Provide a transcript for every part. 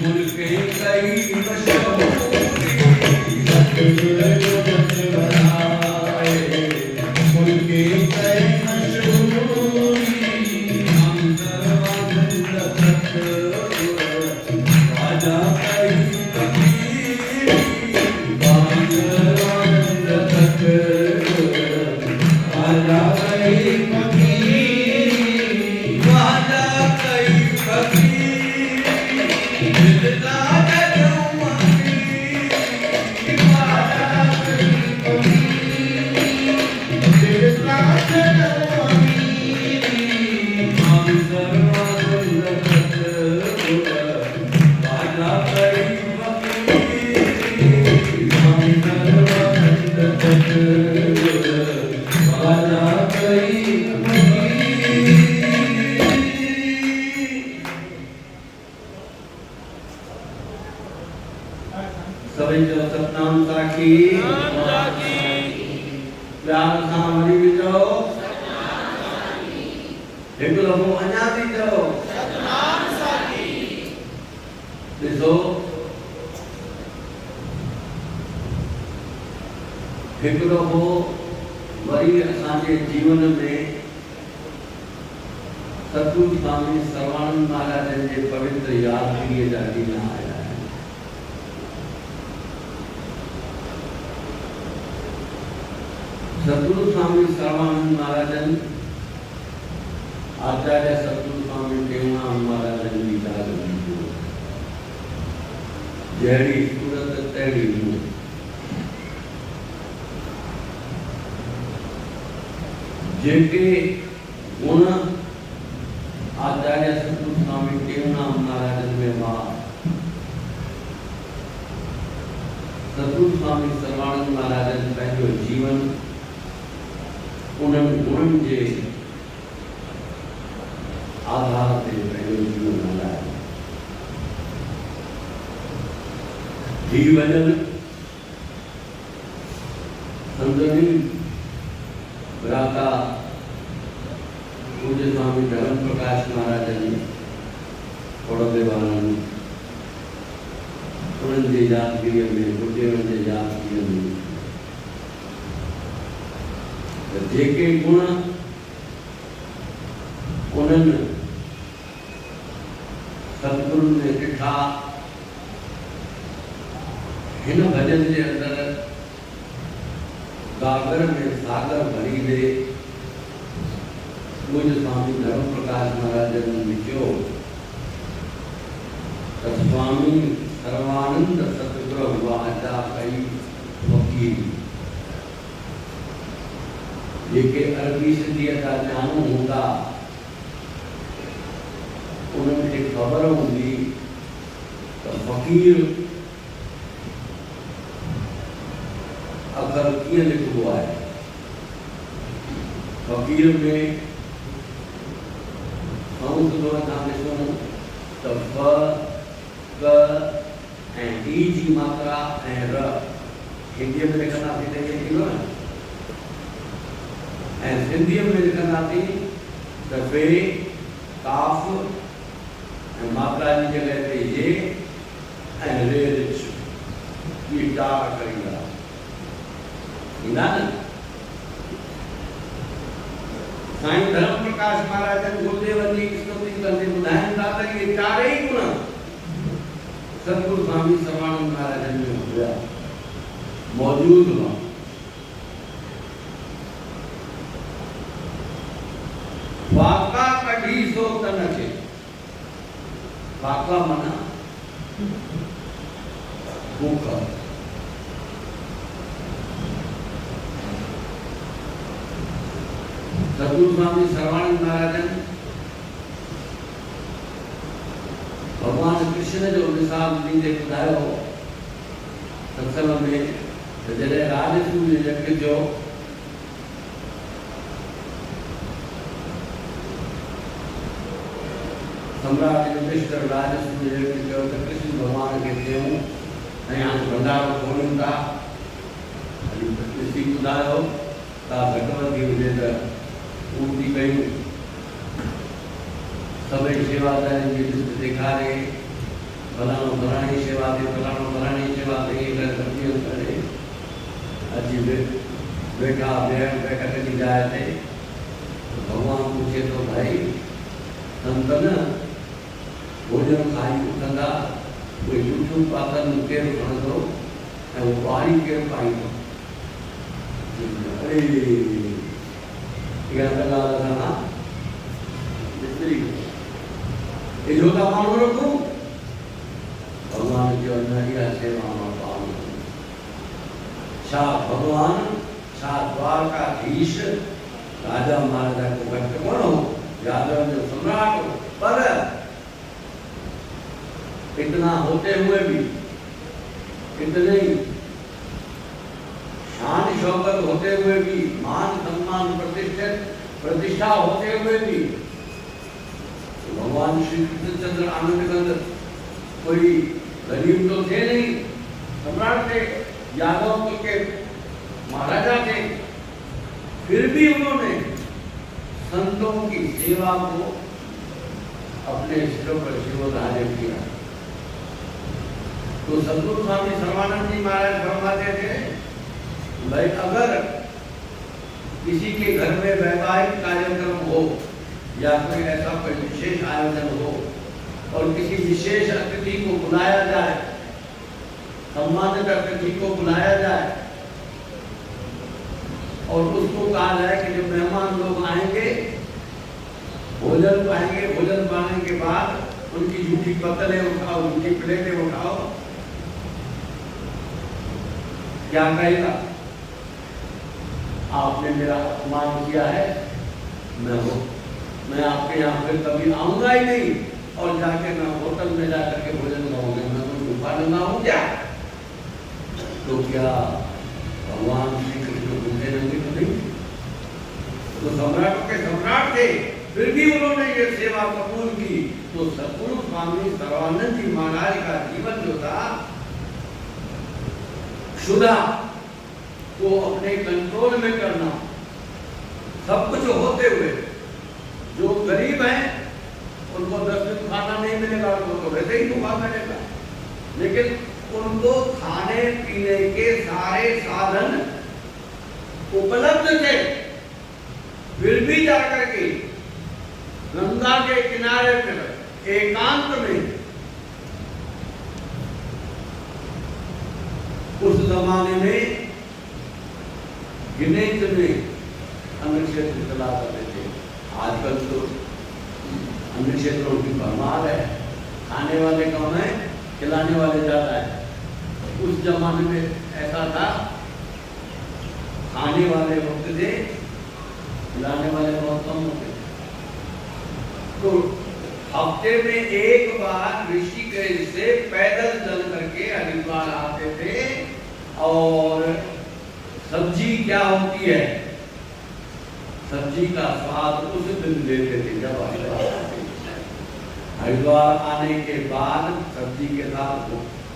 Guru सभी जो सतनाम साखी प्यार सां वरी बि चओ हिकु दफ़ो अञा थी चओ ॾिसो हिकु दफ़ो वरी असांजे जीवन में सतगुरु स्वामी सर्वानंद महाराजन जे पवित्र यादगिरीअ जा ॾींहं आया आहिनि। सतगुरु स्वामी सर्वानंद महाराजन आचार्य सतगुरु स्वामी टेऊंराम महाराजन जी दादी जहिड़ी सूरत तहिड़ी मुंहुं। जेके गुण आचार्य सतगुरु स्वामी टेऊंराम महाराजन में मां सतगुरु स्वामी सर्वानंद महाराजन पंहिंजो जीवन उन्हनि गुणनि जे आधार ते पंहिंजो जीवन हलायो। ही वजन संतनी भ्राता पूज्य स्वामी धर्म प्रकाश महाराजन कोड़देवानंद उन्हनि जे यादगिरीअ में गुरुदेवनि जे यादगिरीअ में जेके गुण उन्हनि सतगुरु ने ॾिठा हिन भजन जे अंदर गागर में सागर भरी दे पूज्य स्वामी धर्म प्रकाश महाराजन लिखियो त स्वामी सर्वानंद सतगुरु वाचा कई वकील जेके अरबी सिंधीअ जा ॼाणू हूंदा उन्हनि खे ख़बर हूंदी त फ़क़ीर अखर कीअं लिखिबो आहे। फ़क़ीर में तव्हां ॾिसो त फ क ऐं ई जी मात्रा ऐं र हिंदीअ में लिखंदासीं त ईअं थींदो न ऐं सिंधीअ में लिखंदासीं त फे काफ ऐं मात्रा जी जॻह ते ये ऐं रे रिच इहे चार अखर ईंदा न। साईं धर्म प्रकाश महाराजन गुरुदेवन जी स्तुति कंदे ॿुधाइनि था त इहे चारई गुण सतगुरु स्वामी सर्वानंद महाराजन में हुआ मौजूद हुआ। वाका कढी सो तन खे वाका माना भूख। सतगुरु स्वामी सर्वानंद महाराजन भगवान कृष्ण जो मिसाल ॾींदे ॿुधायो सत्संग में त जॾहिं राजसूय यज्ञ जो सम्राट युधिष्ठिर राजसूय यज्ञ कयो त कृष्ण भगवान खे चयूं ऐं हाणे भंडारो खोलियूं था ॾिसी ॿुधायो का घटि हुजे त पूर्ति कयूं। सभई सेवादारी जी लिस्ट ॾेखारे फलाणो फलाणी सेवा दे, फलाणो फलाणी सेवा दे, करे अजी बेटा बेटा कटी जाए थे तो भगवान पूछे तो भाई संतन भोजन खाई उठंदा कोई यूट्यूब पातन केर खणंदो ऐं वो पाणी केर पाईंदो। अरे इहा त ॻाल्हि असां ना जेतिरी इहो त माण्हू रखूं भगवान जो न इहा सेवा मां पाऊं। छा भगवान छा द्वारकाधीश राजा महाराजा को घटि कोन हो, यादव जो सम्राट हो, पर इतना होते हुए भी, इतने शान शौकत होते हुए भी, मान सम्मान प्रतिष्ठा होते हुए भी भगवान श्री कृष्णचंद्र आनंद कंद कोई गरीब तो थे नहीं, सम्राट थे, यादव कुल के महाराजा थे, फिर भी उन्होंने संतों की सेवा को अपने सिरों पर शिरोधार्य किया। तो सद्गुरु स्वामी सर्वानंद जी महाराज फरमाते थे भाई अगर किसी के घर में वैवाहिक कार्यक्रम हो या कोई ऐसा कोई विशेष आयोजन हो और किसी विशेष अतिथि को बुलाया जाए, सम्मानित अतिथि को बुलाया जाए और उसको कहा जाए कि जब मेहमान लोग आएंगे भोजन पाएंगे, भोजन पाने के बाद उनकी जूठी पत्तलें उठाओ, उनकी प्लेटें उठाओ, क्या कहेगा? आपने मेरा अपमान किया है, मैं आपके यहाँ फिर कभी आऊंगा ही नहीं और जाके मैं होटल में जाकर के भोजन खाऊंगा, मैं तो गुफा लगा हूँ क्या? तो क्या भगवान श्री कृष्ण भूखे नंगे तो नहीं? तो सम्राटों के सम्राट थे, फिर भी उन्होंने ये सेवा कबूल की। तो सद्गुरु स्वामी सर्वानंद जी महाराज का जीवन जो था शुदा को अपने कंट्रोल में करना, सब कुछ होते हुए जो गरीब हैं उनको 10 दिन खाना नहीं मिलेगा, उनको तो वैसे ही भूखा मिलेगा, लेकिन उनको खाने पीने के सारे साधन उपलब्ध थे, फिर भी जाकर के गंगा के किनारे पर एकांत में उस जमाने में गिने चुने अन्य क्षेत्र चला करते थे। आजकल तो अन्य क्षेत्रों की भरमार है, खाने वाले कम है, खिलाने वाले ज्यादा है। उस जमाने में ऐसा था, खाने वाले होते थे, खिलाने वाले बहुत कम होते थे। तो हफ्ते में एक बार ऋषिकेश से पैदल चल करके हरिद्वार आते थे और सब्जी क्या होती है, सब्जी का स्वाद उस दिन लेते थे जब हरिद्वार आने के बाद सब्जी के साथ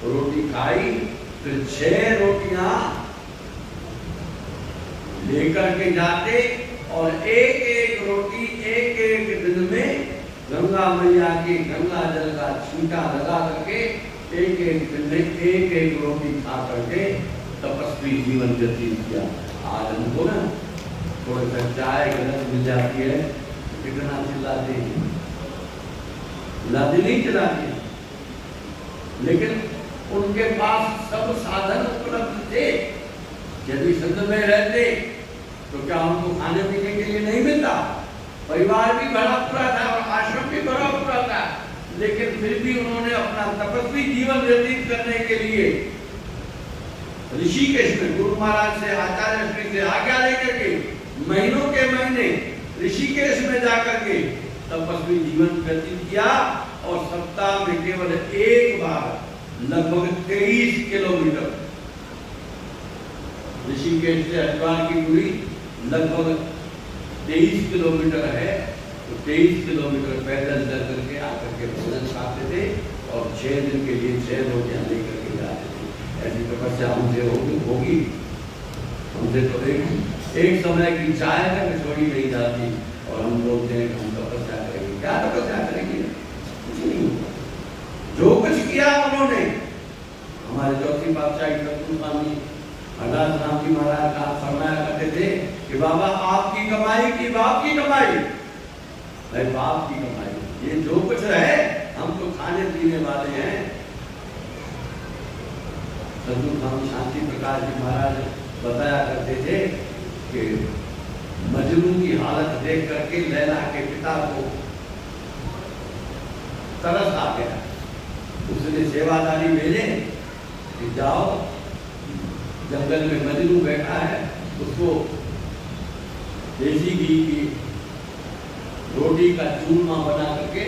रोटी खाई, फिर 6 रोटियां लेकर के जाते और एक एक रोटी एक एक दिन में गंगा मैया के गंगा जल का छींटा लगा करके एक एक दिन में एक एक रोटी खा करके तपस्वी जीवन व्यतीत किया। आज हमको ना थोड़ा सा चाय गलत मिल जाती है, कितना चिल्लाते हैं, नहीं चिल्लाते, लेकिन उनके पास सब साधन उपलब्ध थे। यदि संघ में रहते तो क्या उनको खाने पीने के लिए नहीं मिलता? परिवार भी बड़ा पूरा था और आश्रम भी बड़ा पूरा था, लेकिन फिर भी उन्होंने अपना तपस्वी जीवन व्यतीत करने के लिए ऋषिकेश में गुरु महाराज से, आचार्य श्री से आज्ञा लेकर के महीनों के महीने ऋषिकेश में जाकर के तपस्वी जीवन व्यतीत किया और सप्ताह में केवल एक बार लगभग 23 किलोमीटर, ऋषिकेश से हरिद्वार की दूरी लगभग 23 किलोमीटर है, तो 23 किलोमीटर पैदल चल करके आकर के भोजन खाते थे और 6 दिन के लिए 6 रोटियां लेकर के जाते थे। ऐसी तपस्या हमसे होगी, हमसे तो एक समय की चाय तक छोड़ी नहीं जाती और हम बोलते हैं कि हम तपस्या करेंगे। क्या तपस्या करेंगे? कुछ नहीं होगा। जो कुछ किया उन्होंने, हमारे चौथी पातशाही सतगुरु स्वामी हरदास राम जी महाराज का फरमाया करते थे कि बाबा आपकी कमाई की बाप की कमाई, भाई बाप की कमाई, ये जो कुछ है हम तो खाने पीने वाले हैं। सतगुरु स्वामी शांति प्रकाश जी महाराज बताया करते थे कि मजनू की हालत देख करके लैला के पिता को तरस आ गया। उसने सेवादारी भेजे कि जाओ जंगल में मजनू बैठा है, उसको देसी घी की रोटी का चूरमा बना करके,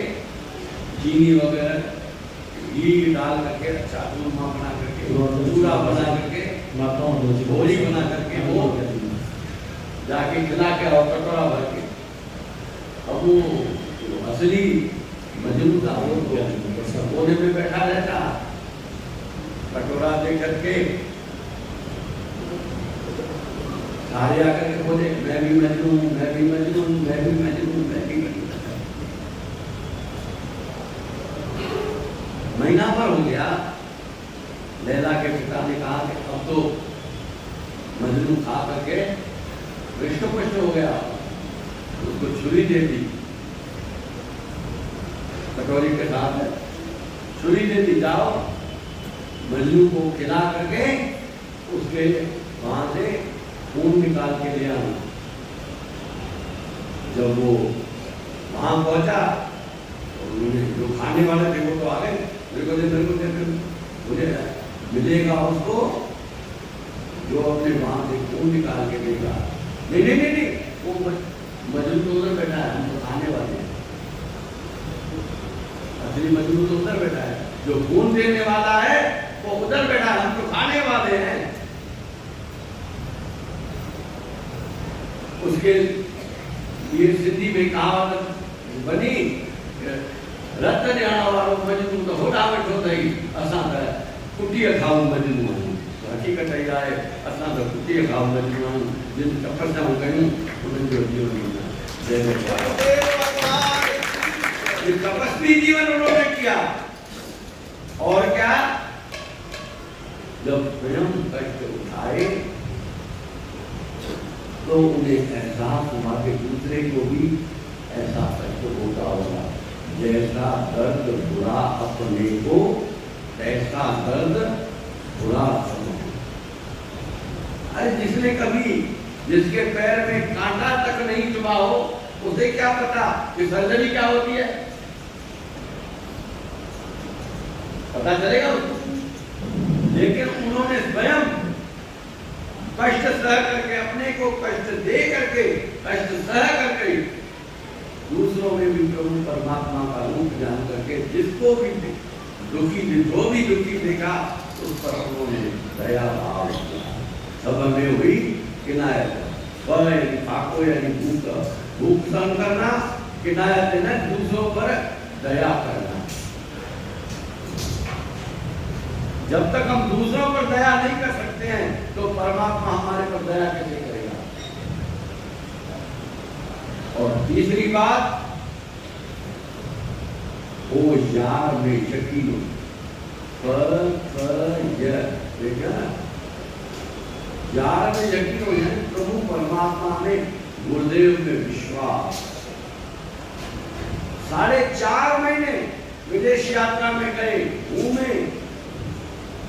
चीनी वगैरह घी डाल करके अच्छा चूरमा बना करके, चूरा बना करके, भोली बना करके वो जाके खिला के और कटोरा भर के, अब वो असली मजनू था वो कोने में बैठा रहता, कटोरा दे करके सारे आकर के बोले मैं भी मजनू, मैं भी मजनू, मैं भी मजनू, मैं भी मजनू। महीना भर हो गया, लैला के पिता ने कहा कि अब तो मजनू खा करके हृष्ट पुष्ट हो गया, उसको छुरी दे दी, कटोरी के साथ छुरी दे दी, जाओ मजनू को खिला करके उसके वहां से खून निकाल के ले आना। जब वो वहां पहुंचा तो उन्होंने जो खाने वाले थे वो तो आ गए, मेरे को दे, मुझे मिलेगा उसको जो अपने वहां से खून निकाल के देगा। नहीं नहीं नहीं, वो मजनू तो उधर बैठा है, हम तो खाने वाले हैं। असली मजनू तो उधर बैठा है, जो खून देने वाला है वो उधर बैठा है, हम तो खाने वाले हैं। उसके ये सिद्धि में कहावत बनी, रत्न ॾियण वारो मजनू तो होॾा वेठो अथई, असां त कुटीअ खाऊं मजनू आहियूं। हक़ीक़त इहा आहे, असां त कुटीअ खाऊं मजनू आहियूं, जिन तपस्याऊं कयूं उन्हनि जो जीवन ये तपस्वी जीवन उन्होंने किया। और क्या, जब स्वयं कष्ट उठाए तो उन्हें एहसास हुआ कि दूसरे को भी ऐसा कष्ट होता होगा। जैसा दर्द बुरा अपने को, ऐसा दर्द बुरा अपने। अरे जिसने कभी, जिसके पैर में कांटा तक नहीं चुभा हो, उसे क्या पता कि सर्जरी क्या होती है? पता चलेगा उसको। लेकिन उन्होंने स्वयं कष्ट सह करके, अपने को कष्ट दे करके, कष्ट सह करके दूसरों में भी प्रभु परमात्मा का रूप जान करके जिसको भी दुखी, जो भी दुखी देखा उस पर उन्होंने दया भाव किया। सब हमें हुई किनायत, फाको यानी भूख, भूख सहन करना, किनायत है ना दूसरों पर दया करना। जब तक हम दूसरों पर दया नहीं कर सकते हैं तो परमात्मा हमारे पर दया कैसे करेगा? और तीसरी बात, ओ यार में यकीन, देखा यार में यकीन हो जाए, प्रभु परमात्मा में, गुरुदेव में विश्वास। 4.5 महीने विदेश यात्रा में गए, घूमे,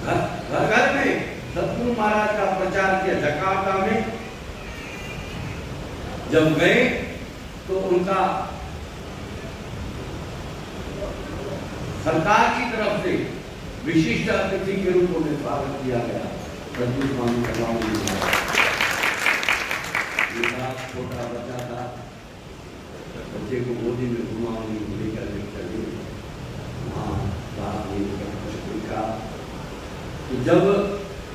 घर घर में सतगुरु महाराज का प्रचार किया। जकार्ता में जब गए तो उनका सरकार की तरफ से विशिष्ट अतिथि के रूप में स्वागत किया गया। सतगुरु स्वामी छोटा बच्चा था, बच्चे को गोदी में घुमाने लेकर वहाँ का, तो जब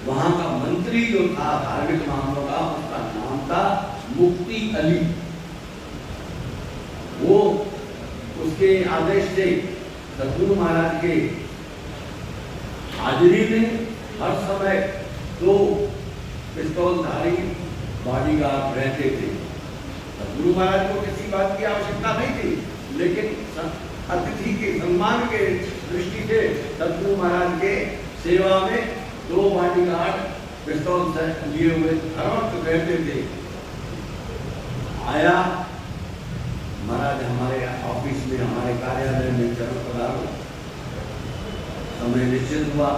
वहां का मंत्री जो था धार्मिक मामलों का, उसका नाम था मुफ्ती अली। वो उसके आदेश से सतगुरु महाराज के हाजिरी में हर समय 2 पिस्तौलधारी बॉडीगार्ड रहते थे। सतगुरु महाराज को किसी बात की आवश्यकता नहीं थी, लेकिन अतिथि के सम्मान के दृष्टि से सतगुरु महाराज के सेवा में 2 बॉडीगार्ड पिस्तौल से लिए हुए हर वक्त रहते थे। आया महाराज हमारे ऑफिस में, हमारे कार्यालय में चलो पधारो। समय निश्चित हुआ।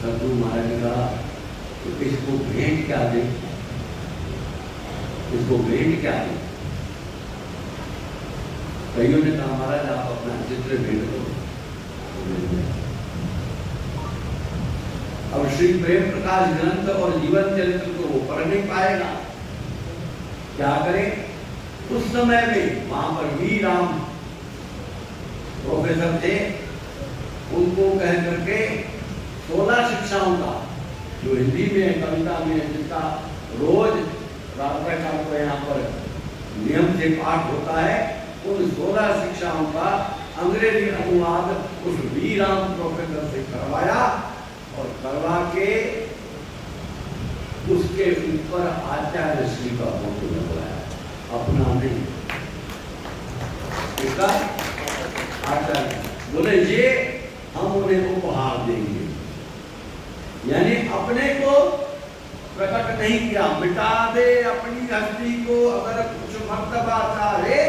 सतगुरु महाराज ने कहा तो इसको भेंट क्या दे, इसको भेंट क्या दे। कईयों ने कहा महाराज आप अपना चित्र भेंट दो। अब श्री प्रेम प्रकाश ग्रंथ और जीवन चरित्र को वो पढ़ नहीं पाएगा, क्या करें। उस समय में वहां पर वी राम प्रोफेसर थे, उनको कह करके 16 शिक्षाओं का जो हिंदी में कविता में जिसका रोज प्रातःकाल को यहाँ पर नियम से पाठ होता है, उन 16 शिक्षाओं का अंग्रेजी अनुवाद उस वी राम प्रोफेसर से करवाया और करवा के उसके ऊपर आचार्य श्री का फोटो लगवाया, अपना नहीं, इसका आचार्य। बोले ये हम उन्हें उपहार देंगे, यानी अपने को प्रकट नहीं किया, मिटा दे अपनी हस्ती को। अगर कुछ मर्तबा चाहे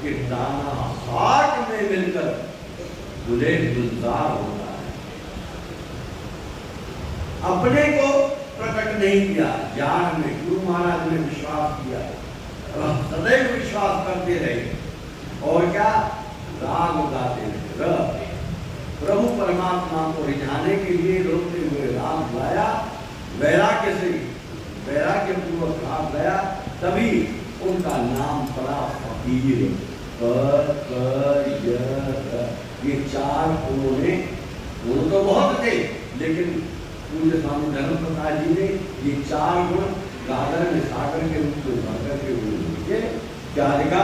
कि दाना हाथ में मिलकर बुले गुलजार होता है। अपने को प्रकट नहीं किया, ज्ञान में गुरु महाराज ने विश्वास किया, सदैव विश्वास करते रहे और क्या राग गाते रहे। प्रभु परमात्मा को रिझाने के लिए रोते हुए राग गाया, वैराग्य से, वैराग्य पूर्वक राग गाया, तभी उनका नाम पड़ा फकीर। ये 4 उन्होंने, गुण तो बहुत थे, लेकिन पूज्य स्वामी धर्म प्रकाश जी ने ये 4 गुण गागर में सागर के रूप में सागर के रूप में क्या लिखा।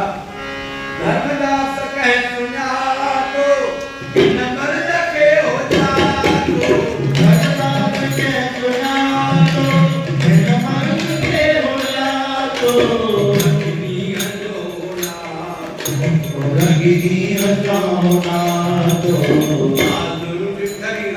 धर्मदास कहे सुना तो बिन मर्द के हो जातो, धर्मदास कहे सुना तो बिन मर्द के हो जातो, रगिनी हजोना तो आदुर बिखरी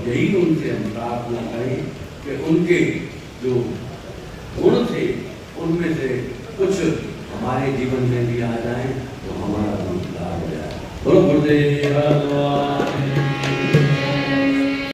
यही उनसे हम प्रार्थना करें कि उनके जो गुण थे उनमें से कुछ हमारे जीवन में भी आ जाए तो हमारा उद्धार हो जाए। बोलो गुरुदेव।